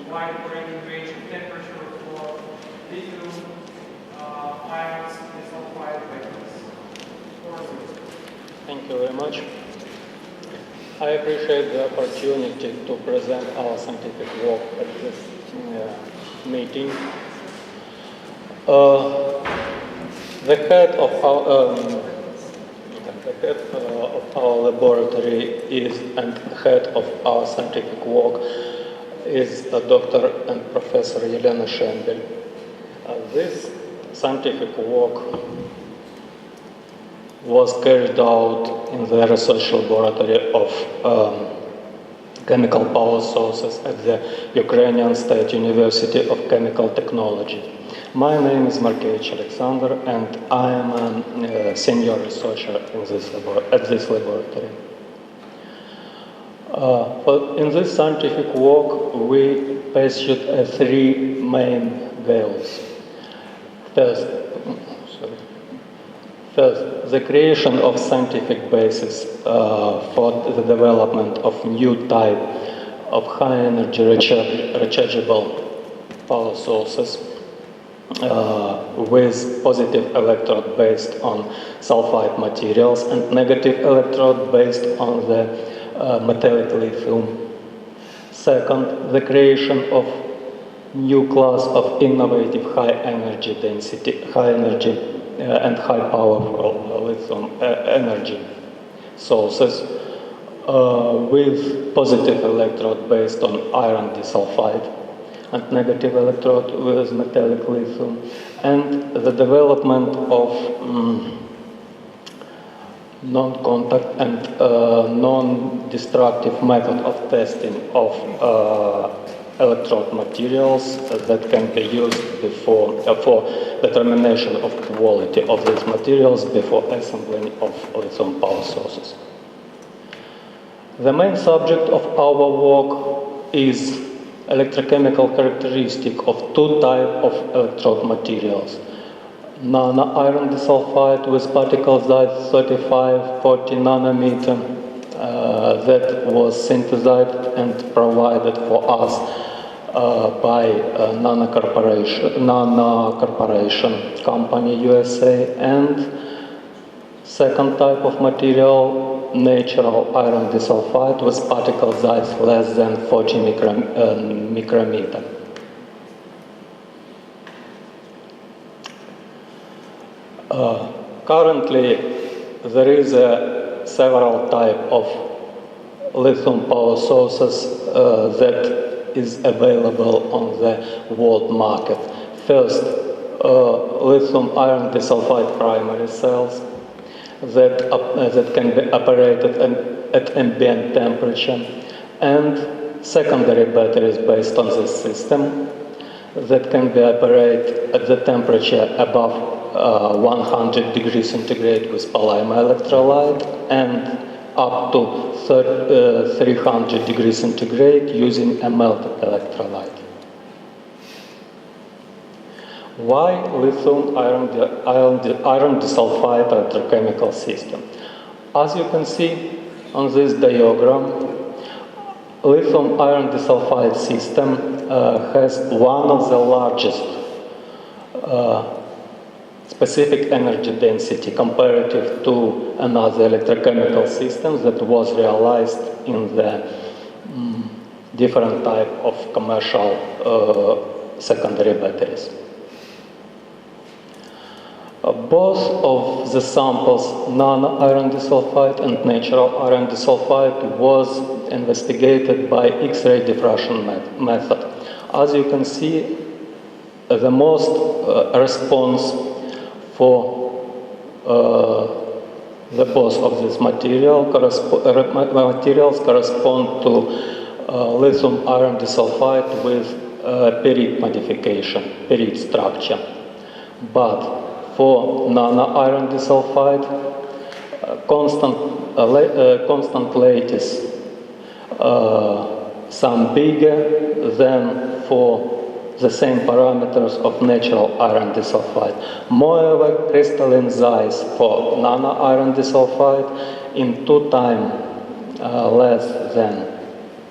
wide range of temperature for lithium ions disulfide batteries. Thank you very much. I appreciate the opportunity to present our scientific work at this meeting. The head of our laboratory is and head of our scientific work is Dr. and Professor Elena Schembel. This scientific work was carried out in the research laboratory of chemical power sources at the Ukrainian State University of Chemical Technology. My name is Markevych Alexander, and I am a senior researcher in at this laboratory. In this scientific work, we pursued three main goals. First, the creation of scientific basis for the development of new type of high-energy rechargeable power sources with positive electrode based on sulfide materials and negative electrode based on the metallic lithium. Second, the creation of new class of innovative high energy density, high energy and high powerful lithium energy sources with positive electrode based on iron disulfide and negative electrode with metallic lithium, and the development of non-contact and non-destructive method of testing of electrode materials that can be used for determination of quality of these materials before assembling of lithium power sources. The main subject of our work is electrochemical characteristic of two types of electrode materials. Nano iron disulfide with particle size 35-40 nanometer that was synthesized and provided for us by Nano Corporation company USA, and second type of material, natural iron disulfide with particle size less than 40 micrometer. Currently, there is several types of lithium power sources that is available on the world market. First, lithium iron disulfide primary cells that can be operated at ambient temperature, and secondary batteries based on this system that can be operated at the temperature above 100 degrees centigrade with polymer electrolyte and up to 300 degrees centigrade using a melted electrolyte. Why lithium iron disulfide electrochemical system? As you can see on this diagram, lithium iron disulfide system has one of the largest specific energy density comparative to another electrochemical system that was realized in the different type of commercial secondary batteries. Both of the samples, nano iron disulfide and natural iron disulfide, was investigated by X-ray diffraction method. As you can see, the most response for the both of these materials correspond to lithium iron disulfide with perit modification, perit structure. But for nano iron disulfide, constant lattice some bigger than for the same parameters of natural iron disulfide. Moreover, crystalline size for nano iron disulfide in 2 times less than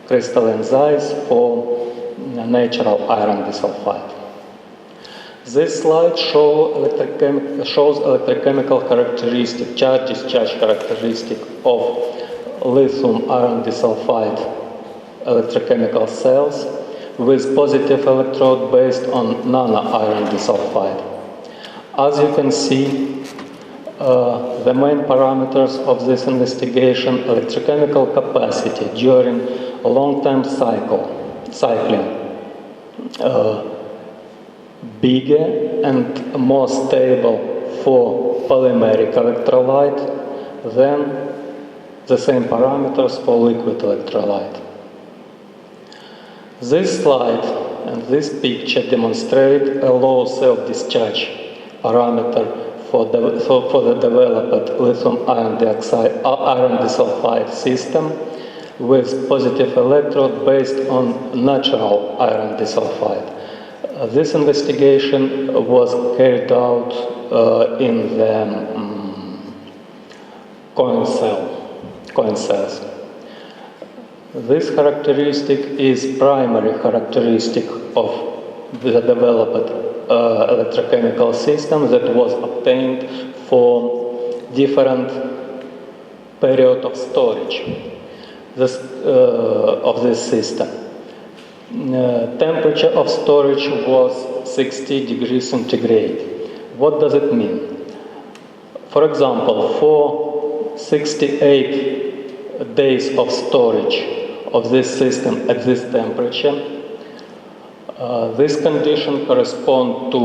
crystalline size for natural iron disulfide. This slide shows electrochemical characteristic, charge-discharge characteristic of lithium iron disulfide electrochemical cells with positive electrode based on nano iron disulfide. As you can see, the main parameters of this investigation: electrochemical capacity during a long-term cycling, bigger and more stable for polymeric electrolyte than the same parameters for liquid electrolyte. This slide and this picture demonstrate a low self-discharge parameter for the developed lithium iron disulfide system with positive electrode based on natural iron disulfide. This investigation was carried out in the coin cells. This characteristic is primary characteristic of the developed electrochemical system that was obtained for different period of storage of this system. Temperature of storage was 60 degrees centigrade. What does it mean? For example, for 68 days of storage of this system at this temperature, this condition corresponds to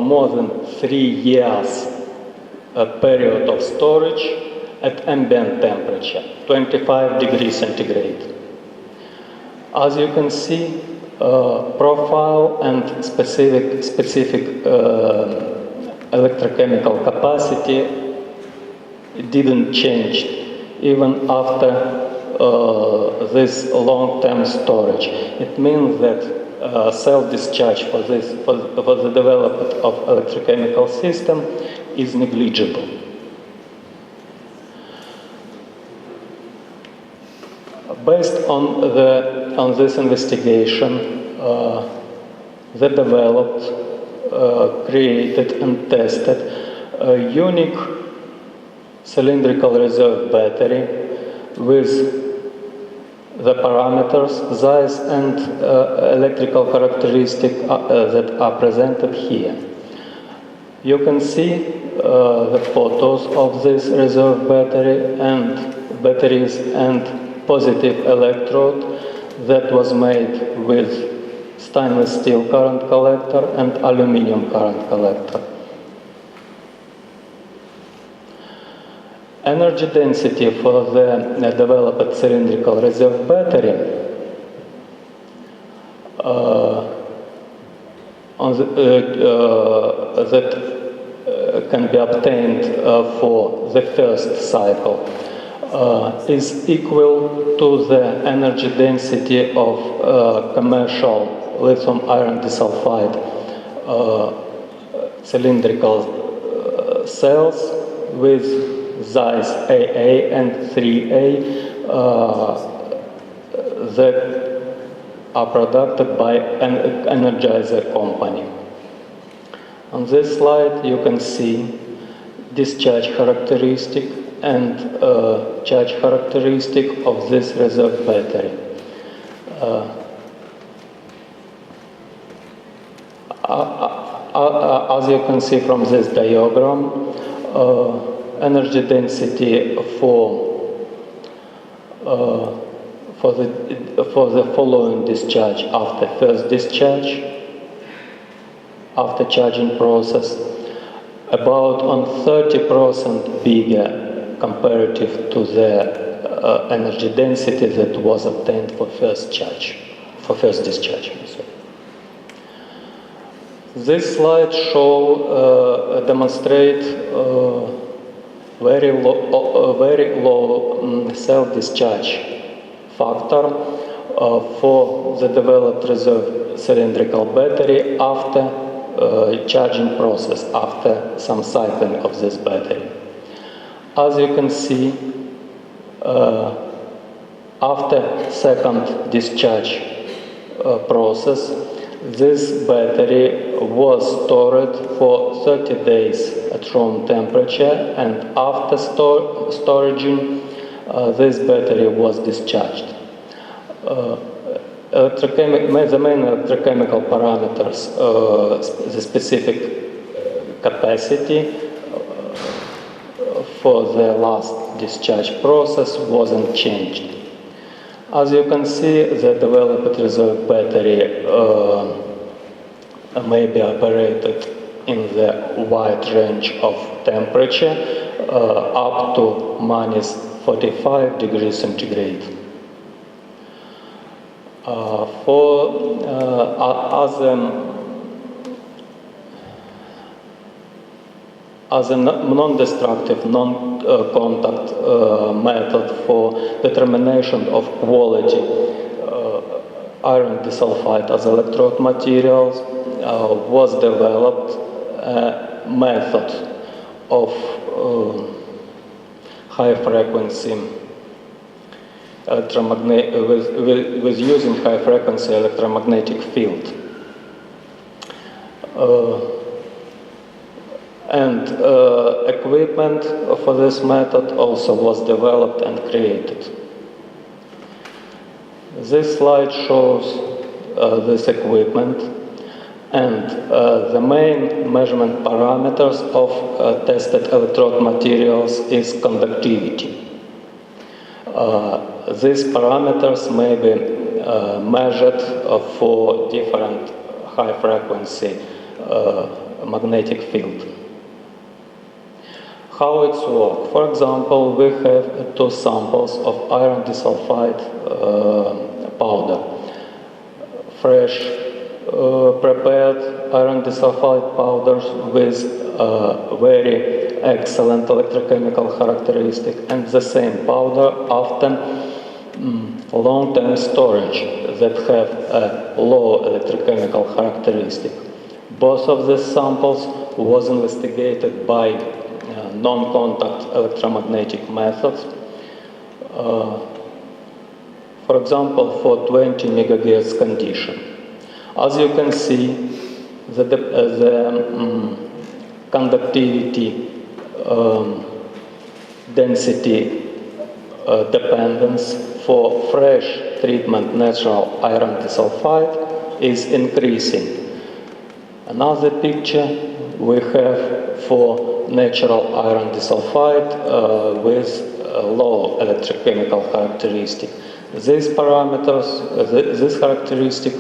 more than 3 years period of storage at ambient temperature, 25 degrees centigrade. As you can see, profile and specific electrochemical capacity didn't change even after this long-term storage. It means that self-discharge for the development of electrochemical system is negligible. Based on this investigation, they developed, created and tested a unique cylindrical reserve battery with the parameters, size and electrical characteristics that are presented here. You can see the photos of this reserve battery and batteries and positive electrode that was made with stainless steel current collector and aluminum current collector. Energy density for the developed cylindrical reserve battery that can be obtained for the first cycle is equal to the energy density of commercial lithium iron disulfide cylindrical cells with size AA and 3A that are produced by an Energizer company. On this slide you can see discharge characteristic and charge characteristic of this reserve battery. As you can see from this diagram, energy density for the following discharge after first discharge, after charging process, about on 30% bigger comparative to the energy density that was obtained for first discharge. This slide demonstrates very low self-discharge factor for the developed reserve cylindrical battery after charging process, after some cycling of this battery. As you can see, after second discharge process, this battery was stored for 30 days at room temperature, and after storaging, this battery was discharged. The main electrochemical parameters, the specific capacity for the last discharge process wasn't changed. As you can see, the developed reserve battery may be operated in the wide range of temperature up to minus 45 degrees centigrade. As a non-destructive, non-contact method for determination of quality, iron disulfide as electrode materials was developed a method of high frequency with using high frequency electromagnetic field. And equipment for this method also was developed and created. This slide shows this equipment, and the main measurement parameters of tested electrode materials is conductivity. These parameters may be measured for different high frequency magnetic field. How it's work? For example, we have two samples of iron disulfide powder. Fresh prepared iron disulfide powders with very excellent electrochemical characteristic, and the same powder after long-term storage that have a low electrochemical characteristic. Both of these samples was investigated by non-contact electromagnetic methods. For example, for 20 megahertz condition. As you can see, the conductivity density dependence for fresh treatment natural iron disulfide is increasing. Another picture we have for natural iron disulfide with low electrochemical characteristic. These parameters, this characteristic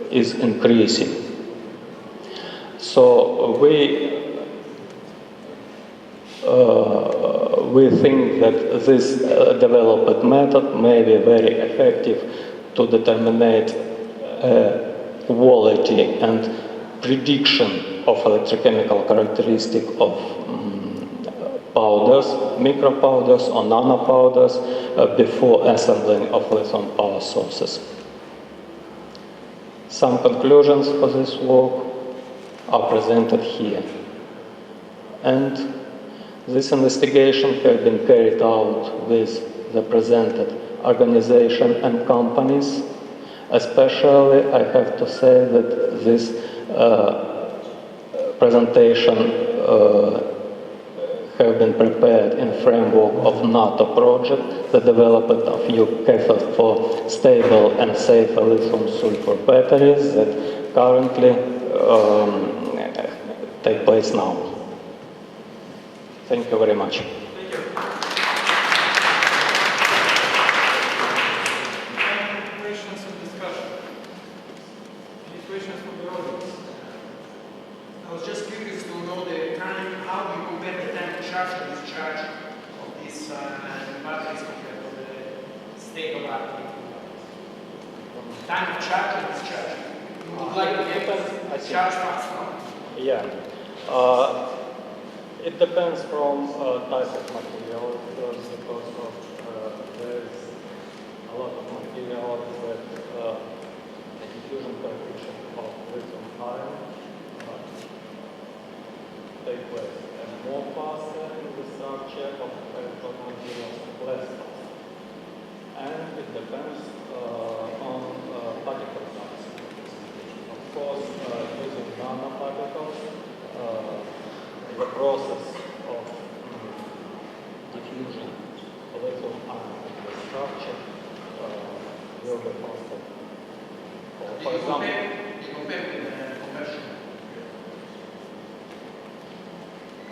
is increasing. So we think that this developed method may be very effective to determine quality and prediction of electrochemical characteristic of powders, micropowders or nanopowders before assembling of lithium power sources. Some conclusions for this work are presented here. And this investigation has been carried out with the presented organization and companies. Especially, I have to say that this presentation have been prepared in framework of NATO project, the development of new cathode for stable and safe lithium sulfur batteries that currently take place now. Thank you very much. Thank you. Any questions or discussion? Any questions from the audience? I was just curious to know the time, how do you compare the time to charge and discharge of these batteries compared to the stable battery? Time to charge and discharge. You would like to get charge fast, no? Yeah. It depends from type of material, because there is a lot of material that the diffusion coefficient of lithium ion take place and more faster in the structure of electrode materials and less fast. And it depends on particle size. process of diffusion of lithium ion structure will be faster. For example, You compare with conversion.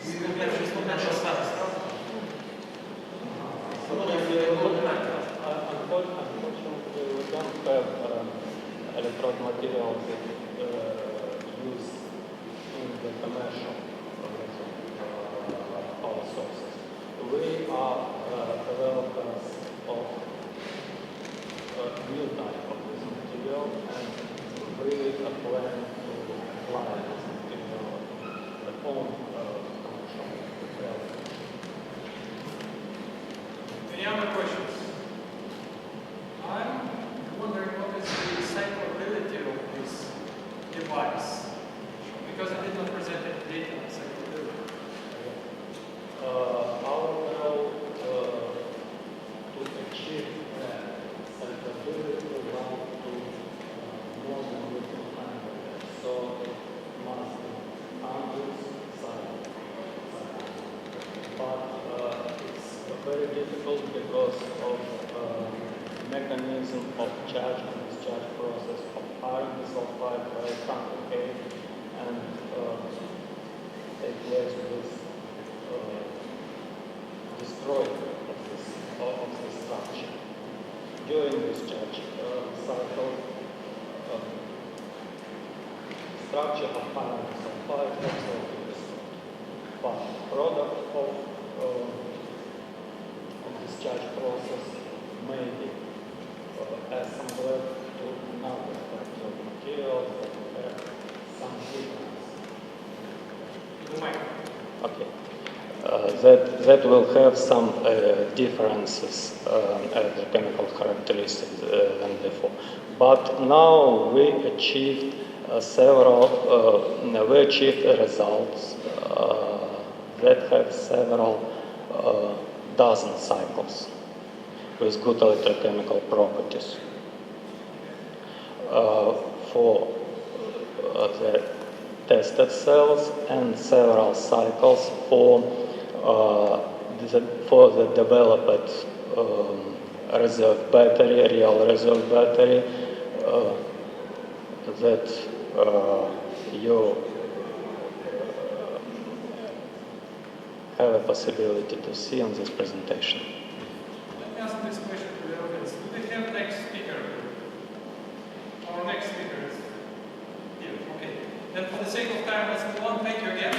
You compare with potential status. Unfortunately, we don't have electrode materials that use in the commercial power sources. We are developers of new type of this material, and we plan to apply this material at own commercial development. Any other questions? I'm wondering what is the cyclability of this device? Because I did not present any data on cyclability. Our goal to achieve cyclability will run to more than lithium ion, so it must be hundreds cycles. But it's very difficult because of mechanism of charge and discharge process of iron sulfide, very complicated and take place with destroy of this structure. During discharge cycle, structure of iron sulfide also is destroyed. But product of discharge process may be assembled to another types of materials that have some difference. Okay. That will have some differences electrochemical characteristics than before. But now we achieved results that have several dozen cycles with good electrochemical properties. For the tested cells and several cycles for the developed reserve battery, real reserve battery that you have a possibility to see on this presentation. Let me ask this question to the audience. Do they have next speaker? Our next speaker is here. Okay. Then for the sake of time, let's move on. Thank you again.